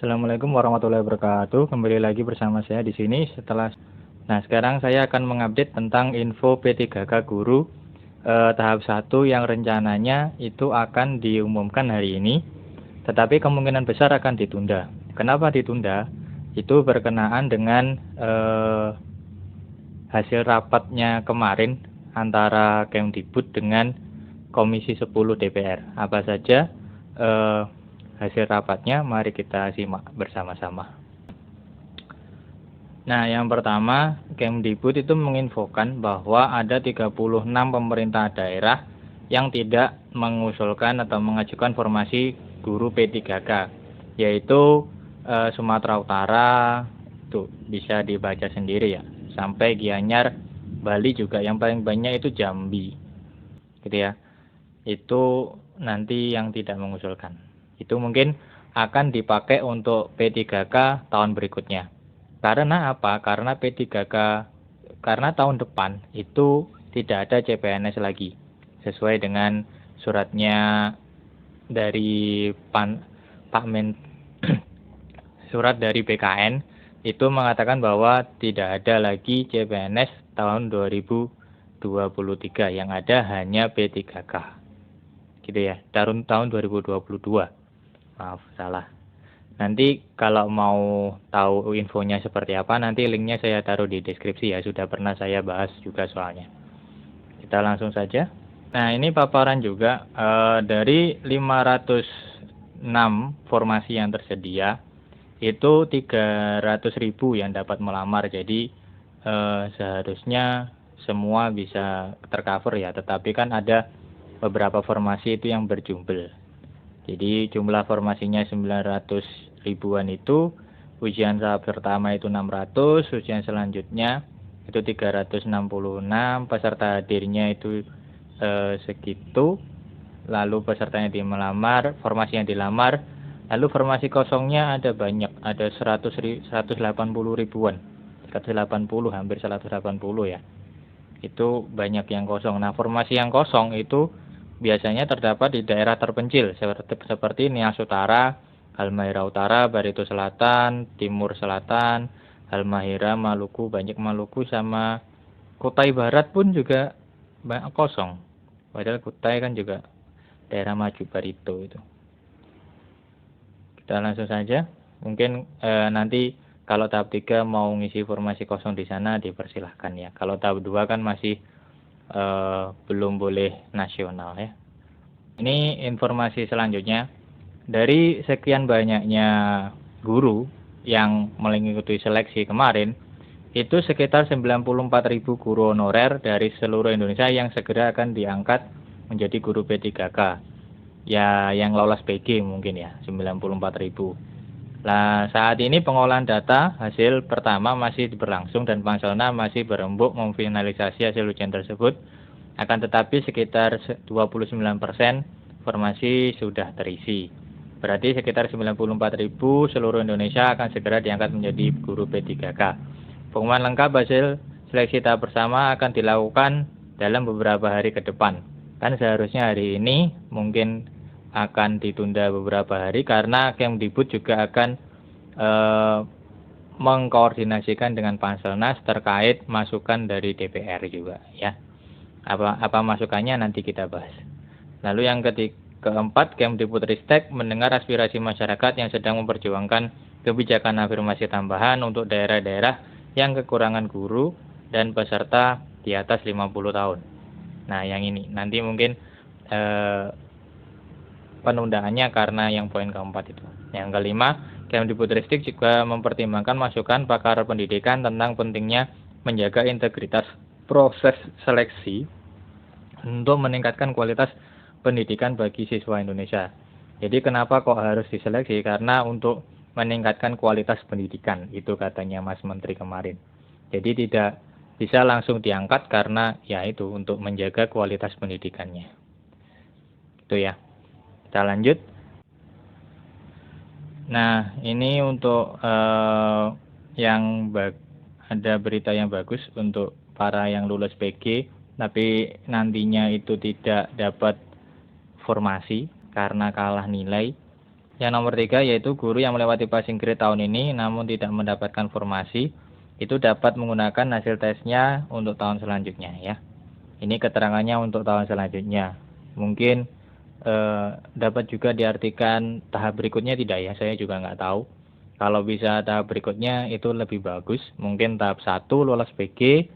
Assalamualaikum warahmatullahi wabarakatuh. Kembali lagi bersama saya di sini sekarang saya akan mengupdate tentang info P3K Guru tahap 1 yang rencananya itu akan diumumkan hari ini, tetapi kemungkinan besar akan ditunda. Kenapa ditunda? Itu berkenaan dengan hasil rapatnya kemarin antara Kemdikbud dengan Komisi 10 DPR. Apa saja hasil rapatnya? Mari kita simak bersama-sama. Nah, yang pertama, Kemdikbud itu menginfokan bahwa ada 36 pemerintah daerah yang tidak mengusulkan atau mengajukan formasi guru P3K, yaitu Sumatera Utara, tuh bisa dibaca sendiri ya, sampai Gianyar, Bali juga yang paling banyak itu Jambi, gitu ya. Itu nanti yang tidak mengusulkan. Itu mungkin akan dipakai untuk P3K tahun berikutnya. Karena apa? Karena karena tahun depan itu tidak ada CPNS lagi. Sesuai dengan suratnya dari Pak Men surat dari BKN itu mengatakan bahwa tidak ada lagi CPNS tahun 2023, yang ada hanya P3K. Gitu ya, tahun 2022. Maaf, salah. Nanti kalau mau tahu infonya seperti apa, nanti linknya saya taruh di deskripsi ya, sudah pernah saya bahas juga soalnya. Kita langsung saja. Nah, ini paparan juga dari 506 formasi yang tersedia, itu 300.000 yang dapat melamar. Jadi seharusnya semua bisa tercover ya, tetapi kan ada beberapa formasi itu yang berjumlah. Jadi jumlah formasinya 900 ribuan itu, ujian tahap pertama itu 600, ujian selanjutnya itu 366, peserta hadirnya itu segitu, lalu pesertanya dimelamar, formasi yang dilamar, lalu formasi kosongnya ada banyak, ada 180 ribuan, 180, hampir 180 ya. Itu banyak yang kosong. Nah, formasi yang kosong itu biasanya terdapat di daerah terpencil seperti Nias Utara, Halmahera Utara, Barito Selatan, Timur Selatan, Halmahera, Maluku, banyak Maluku, sama Kutai Barat pun juga banyak kosong. Padahal Kutai kan juga daerah maju Barito itu. Kita langsung saja. Mungkin nanti kalau tahap 3 mau ngisi formasi kosong di sana dipersilahkan ya. Kalau tahap 2 kan masih belum boleh nasional ya. Ini informasi selanjutnya. Dari sekian banyaknya guru yang mengikuti seleksi kemarin, itu sekitar 94.000 guru honorer dari seluruh Indonesia yang segera akan diangkat menjadi guru P3K. Ya, yang lolos PG mungkin ya, 94.000. Nah, saat ini pengolahan data hasil pertama masih berlangsung dan Pangselna masih berembuk memfinalisasi hasil ujian tersebut. Akan tetapi sekitar 29% formasi sudah terisi. Berarti sekitar 94.000 seluruh Indonesia akan segera diangkat menjadi guru P3K. Pengumuman lengkap hasil seleksi tahap pertama akan dilakukan dalam beberapa hari ke depan. Kan seharusnya hari ini, mungkin akan ditunda beberapa hari karena Kemdikbud juga akan mengkoordinasikan dengan Panselnas terkait masukan dari DPR juga ya. Apa masukannya nanti kita bahas. Lalu yang keempat, Kemdikbudristek mendengar aspirasi masyarakat yang sedang memperjuangkan kebijakan afirmasi tambahan untuk daerah-daerah yang kekurangan guru dan peserta di atas 50 tahun. Nah, yang ini nanti mungkin penundaannya karena yang poin keempat itu. Yang kelima, Kemdikbudristek juga mempertimbangkan masukan pakar pendidikan tentang pentingnya menjaga integritas proses seleksi untuk meningkatkan kualitas pendidikan bagi siswa Indonesia. Jadi kenapa kok harus diseleksi? Karena untuk meningkatkan kualitas pendidikan, itu katanya Mas Menteri kemarin. Jadi tidak bisa langsung diangkat karena ya itu untuk menjaga kualitas pendidikannya. Itu ya. Kita lanjut. Nah, ini untuk yang ada berita yang bagus untuk para yang lulus PG, tapi nantinya itu tidak dapat formasi karena kalah nilai. Yang nomor 3 yaitu guru yang melewati passing grade tahun ini namun tidak mendapatkan formasi, itu dapat menggunakan hasil tesnya untuk tahun selanjutnya ya. Ini keterangannya untuk tahun selanjutnya. Mungkin dapat juga diartikan tahap berikutnya tidak ya, saya juga nggak tahu. Kalau bisa tahap berikutnya itu lebih bagus. Mungkin tahap 1 lolos PG,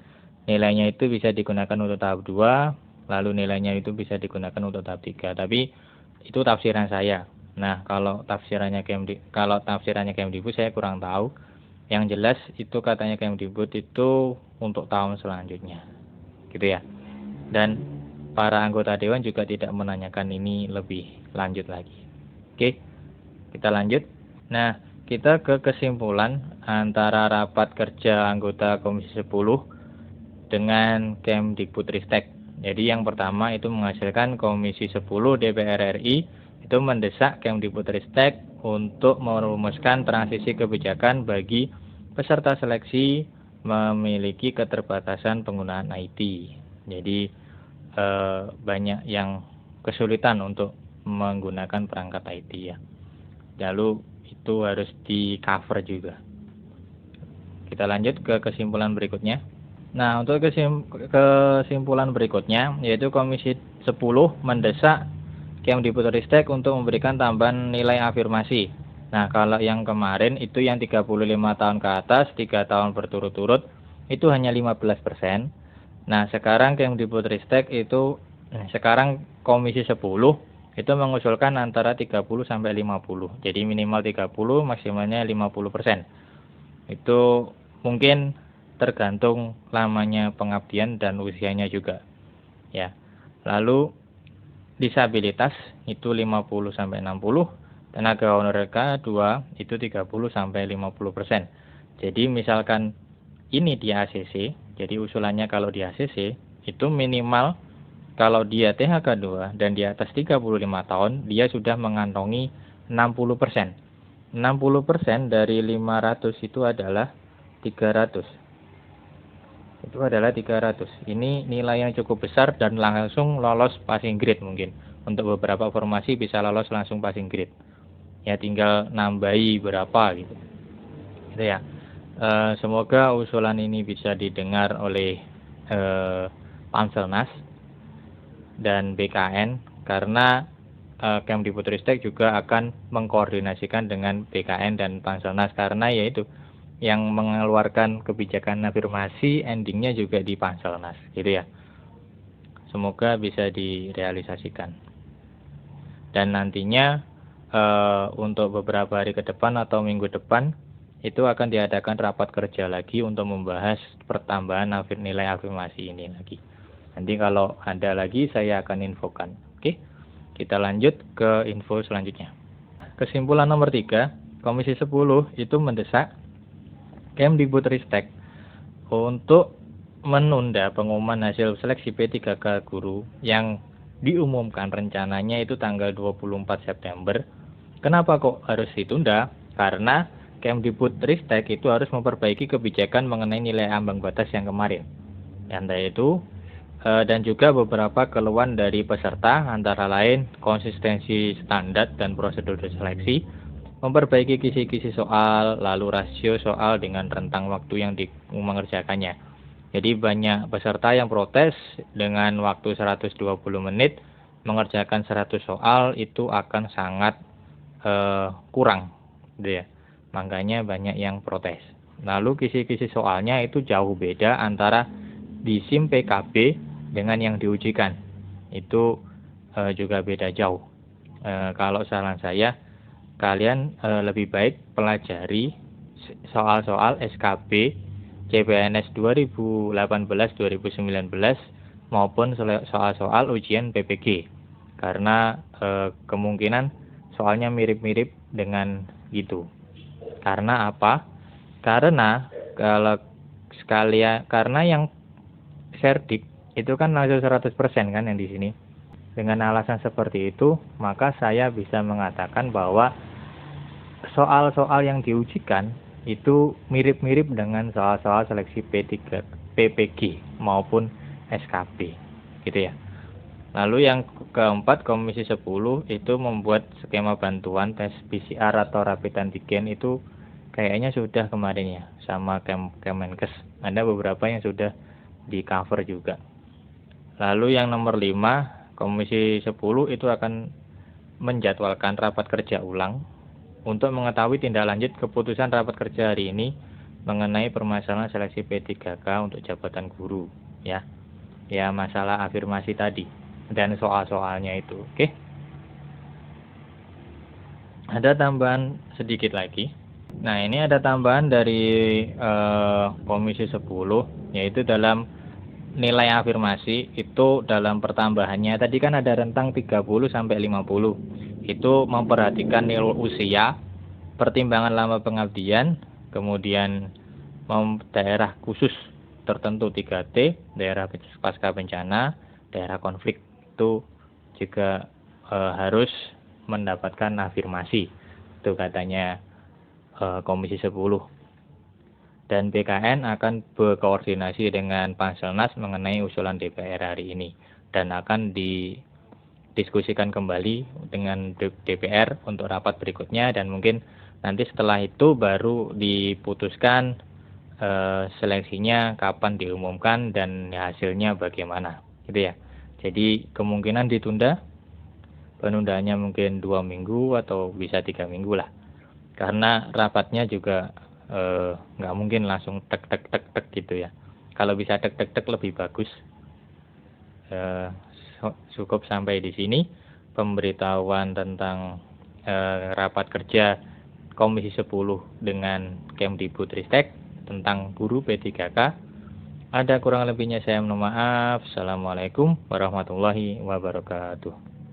nilainya itu bisa digunakan untuk tahap 2, lalu nilainya itu bisa digunakan untuk tahap 3. Tapi itu tafsiran saya. Nah, kalau tafsirannya Kemdikbud saya kurang tahu. Yang jelas itu katanya Kemdikbud itu untuk tahun selanjutnya. Gitu ya. Dan para anggota dewan juga tidak menanyakan ini lebih lanjut lagi. Oke, kita lanjut. Nah, kita ke kesimpulan antara rapat kerja anggota Komisi 10 dengan Kemdikbudristek. Jadi yang pertama itu menghasilkan Komisi 10 DPR RI itu mendesak Kemdikbudristek untuk merumuskan transisi kebijakan bagi peserta seleksi memiliki keterbatasan penggunaan IT. Jadi banyak yang kesulitan untuk menggunakan perangkat IT ya. Lalu itu harus di cover juga. Kita lanjut ke kesimpulan berikutnya. Nah, untuk kesimpulan berikutnya yaitu Komisi 10 mendesak Kemdikbudristek untuk memberikan tambahan nilai afirmasi. Nah, kalau yang kemarin itu yang 35 tahun ke atas, 3 tahun berturut-turut itu hanya 15%. Nah, sekarang Kemdikbudristek itu sekarang Komisi 10 itu mengusulkan antara 30 sampai 50. Jadi minimal 30, maksimalnya 50%. Itu mungkin tergantung lamanya pengabdian dan usianya juga. Ya. Lalu disabilitas itu 50 sampai 60, tenaga honorer K2 itu 30 sampai 50%. Jadi misalkan ini di ACC, jadi usulannya kalau di ACC itu minimal kalau dia THK 2 dan di atas 35 tahun dia sudah mengantongi 60%. 60% dari 500 itu adalah 300. Itu adalah 300. Ini nilai yang cukup besar dan langsung lolos passing grade mungkin. Untuk beberapa formasi bisa lolos langsung passing grade. Ya tinggal nambahi berapa gitu. Gitu ya. Semoga usulan ini bisa didengar oleh Panselnas dan BKN karena Kemdikbudristek juga akan mengkoordinasikan dengan BKN dan Panselnas karena yaitu yang mengeluarkan kebijakan afirmasi endingnya juga di Panselnas gitu ya. Semoga bisa direalisasikan. Dan nantinya untuk beberapa hari ke depan atau minggu depan itu akan diadakan rapat kerja lagi untuk membahas pertambahan nilai afirmasi ini lagi. Nanti kalau ada lagi saya akan infokan. Oke, kita lanjut ke info selanjutnya. Kesimpulan nomor 3, Komisi 10 itu mendesak Kemdikbudristek untuk menunda pengumuman hasil seleksi P3K guru yang diumumkan rencananya itu tanggal 24 September. Kenapa kok harus ditunda? Karena Kemdikbudristek itu harus memperbaiki kebijakan mengenai nilai ambang batas yang kemarin. Yaitu dan juga beberapa keluhan dari peserta antara lain konsistensi standar dan prosedur seleksi, memperbaiki kisi-kisi soal, lalu rasio soal dengan rentang waktu yang mengerjakannya. Jadi banyak peserta yang protes dengan waktu 120 menit mengerjakan 100 soal itu akan sangat kurang gitu ya. Makanya banyak yang protes. Lalu kisi-kisi soalnya itu jauh beda antara di SIM PKB dengan yang diujikan. Itu juga beda jauh. Kalau saran saya, kalian lebih baik pelajari soal-soal SKB CPNS 2018-2019 maupun soal-soal ujian PPG. Karena kemungkinan soalnya mirip-mirip dengan gitu. Karena apa? Karena karena yang serdik itu kan langsung 100% kan yang di sini. Dengan alasan seperti itu, maka saya bisa mengatakan bahwa soal-soal yang diujikan itu mirip-mirip dengan soal-soal seleksi PPG maupun SKB gitu ya. Lalu yang keempat, Komisi 10 itu membuat skema bantuan tes PCR atau rapid antigen itu kayaknya sudah kemarin ya sama Kemenkes. Ada beberapa yang sudah di cover juga. Lalu yang nomor 5, Komisi 10 itu akan menjadwalkan rapat kerja ulang untuk mengetahui tindak lanjut keputusan rapat kerja hari ini mengenai permasalahan seleksi P3K untuk jabatan guru ya. Ya, masalah afirmasi tadi dan soal-soalnya itu. Oke. Ada tambahan sedikit lagi. Nah, ini ada tambahan dari Komisi 10 yaitu dalam nilai afirmasi itu dalam pertambahannya tadi kan ada rentang 30 sampai 50. Itu memperhatikan nilai usia, pertimbangan lama pengabdian, kemudian daerah khusus tertentu 3T, daerah pasca bencana, daerah konflik itu juga harus mendapatkan afirmasi. Itu katanya Komisi 10. Dan BKN akan berkoordinasi dengan Panselnas mengenai usulan DPR hari ini dan akan didiskusikan kembali dengan DPR untuk rapat berikutnya dan mungkin nanti setelah itu baru diputuskan seleksinya kapan diumumkan dan hasilnya bagaimana gitu ya. Jadi kemungkinan ditunda, penundaannya mungkin 2 minggu atau bisa 3 minggu lah, karena rapatnya juga nggak mungkin langsung tek tek tek tek gitu ya. Kalau bisa tek tek tek lebih bagus. Cukup sampai di sini pemberitahuan tentang rapat kerja Komisi 10 dengan Kemdikbudristek tentang guru P3K. Ada kurang lebihnya saya mohon maaf. Assalamualaikum warahmatullahi wabarakatuh.